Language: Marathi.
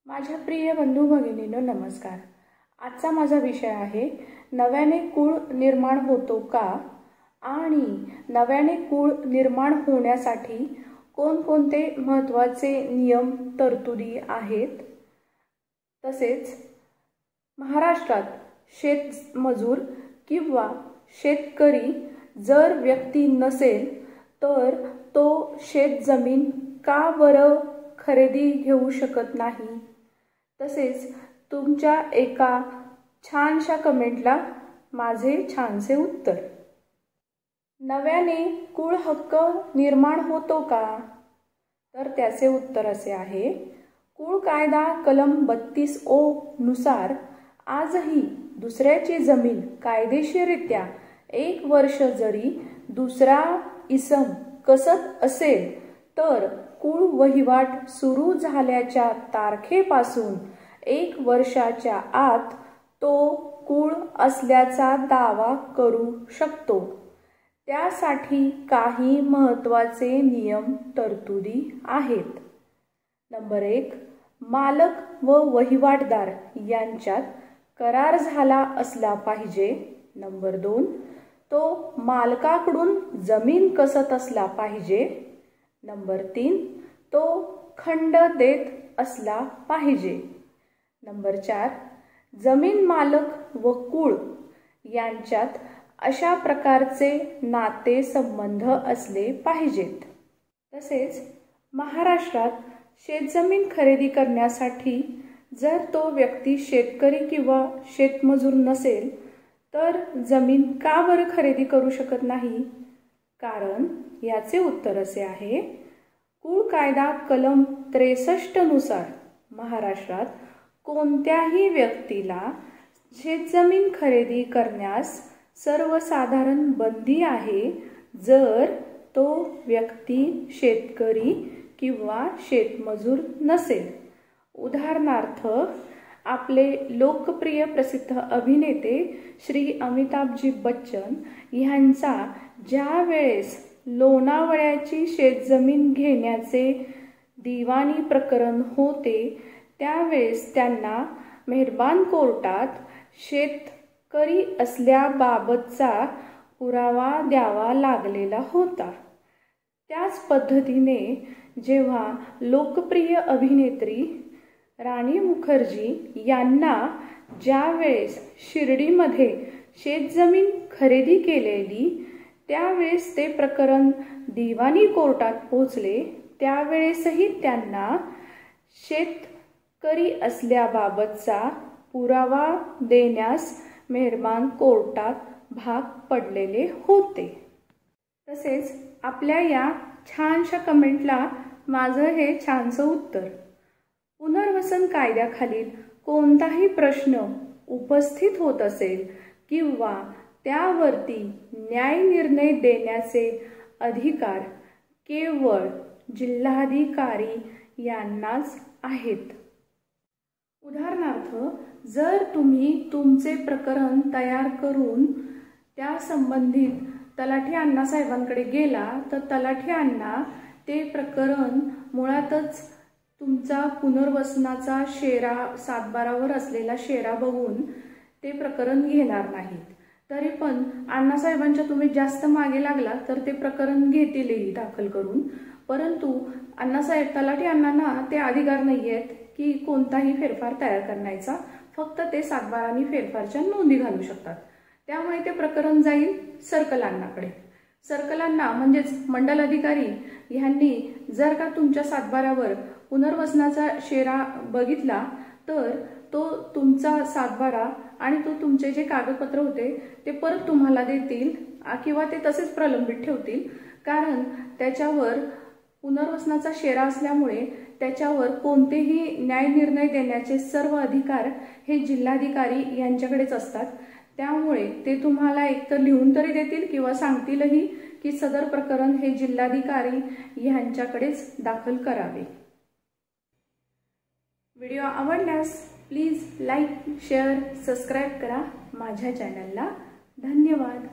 माझ्या प्रिय बंधू भगिनींनो नमस्कार। आजचा माझा विषय आहे नव्याने कुळ निर्माण होतो का आणि नव्याने कुळ निर्माण होण्यासाठी कोणकोणते महत्त्वाचे नियम तरतुदी आहेत। तसेच महाराष्ट्रात शेतमजूर किंवा शेतकरी जर व्यक्ती नसेल तर तो शेतजमीन का बरं खरेदी घेऊ शकत नाही। तसेच तुमच्या एका छानशा कमेंटला माझे छानसे उत्तर। नव्याने कुळ हक्क निर्माण होतो का, तर त्याचे उत्तर असे आहे। कुळ कायदा कलम 32(ओ) नुसार आजही दुसऱ्याची जमीन कायदेशीररित्या 1 वर्ष जरी दुसरा इसम कसत असेल तर कुळ वहिवाट सुरू झाल्याच्या तारखेपासून 1 वर्षाच्या आत तो कुळ असल्याचा दावा करू शकतो। त्यासाठी काही महत्त्वाचे नियम तरतुदी आहेत। नंबर 1, मालक व वहिवाटदार यांच्यात करार झाला असला पाहिजे। नंबर 2, तो मालकाकडून जमीन कसत असला पाहिजे। नंबर 3, तो खंड देत असला पाहिजे। नंबर 4, जमीन मालक व कुळ यांच्यात अशा प्रकारचे नाते संबंध असले पाहिजेत। तसेच महाराष्ट्रात शेतजमीन खरेदी करण्यासाठी जर तो व्यक्ती शेतकरी किंवा शेतमजूर नसेल तर जमीन का बरं खरेदी करू शकत नाही। कारण याचे उत्तर असे आहे, कुळ कायदा कलम 63 नुसार महाराष्ट्रात कोणत्याही व्यक्तीला शेतजमीन खरेदी करण्यास सर्वसाधारण बंदी आहे जर तो व्यक्ती शेतकरी किंवा शेतमजूर नसेल। उदाहरणार्थ आपले लोकप्रिय प्रसिद्ध अभिनेते श्री अमिताभजी बच्चन यांचा ज्या वेळेस लोणावळ्याची शेतजमीन घेण्याचे दिवाणी प्रकरण होते त्यावेळेस त्यांना मेहरबान कोर्टात शेतकरी असल्याबाबतचा पुरावा द्यावा लागलेला होता। त्याच पद्धतीने जेव्हा लोकप्रिय अभिनेत्री राणी मुखर्जी यांना ज्यावेळेस शिर्डीमध्ये शेतजमीन खरेदी केलेली त्यावेळेस ते प्रकरण दिवाणी कोर्टात पोहोचले त्यावेळेसही त्यांना शेतकरी असल्याबाबतचा पुरावा देण्यास मेहरबान कोर्टात भाग पडलेले होते। तसेच आपल्या या छानशा कमेंटला माझं हे छानसं उत्तर। पुनर्वसन कायद्याखालील कोणताही प्रश्न उपस्थित होत असेल किंवा त्यावरती न्याय निर्णय देण्याचे अधिकार केवळ जिल्हाधिकारी यांनाच आहेत। उदाहरणार्थ जर तुम्ही तुमचे प्रकरण तयार करून त्या संबंधित तलाठी अण्णासाहेबांकडे गेला तर तलाठी अण्णा ते प्रकरण मुळातच तुमचा पुनर्वसनाचा शेरा 7/12 असलेला शेरा बघून ते प्रकरण घेणार नाहीत। तरी पण अण्णासाहेबांच्या तुम्ही जास्त मागे लागला तर ते प्रकरण घेतीलही दाखल करून, परंतु तलाठी अण्णांना ते अधिकार नाही आहेत की कोणताही फेरफार तयार करण्याचा, फक्त ते 7/12 फेरफारच्या नोंदी घालू शकतात। त्यामुळे ते प्रकरण जाईल सर्कल अण्णाकडे। सर्कल अण्णा म्हणजेच मंडल अधिकारी यांनी जर का तुमच्या 7/12 पुनर्वसनाचा शेरा बघितला तर तो तुमचा 7/12 आणि तो तुमचे जे कागदपत्र होते ते परत तुम्हाला देतील किंवा ते तसेच प्रलंबित ठेवतील। कारण त्याच्यावर पुनर्वसनाचा शेरा असल्यामुळे त्याच्यावर कोणतेही न्याय निर्णय देण्याचे सर्व अधिकार हे जिल्हाधिकारी यांच्याकडेच असतात। त्यामुळे ते तुम्हाला एकतर लिहून तरी देतील किंवा सांगतीलही की सदर प्रकरण हे जिल्हाधिकारी यांच्याकडेच दाखल करावे। व्हिडिओ आवडल्यास प्लीज लाईक, शेअर, सबस्क्राईब करा माझ्या चॅनलला। धन्यवाद।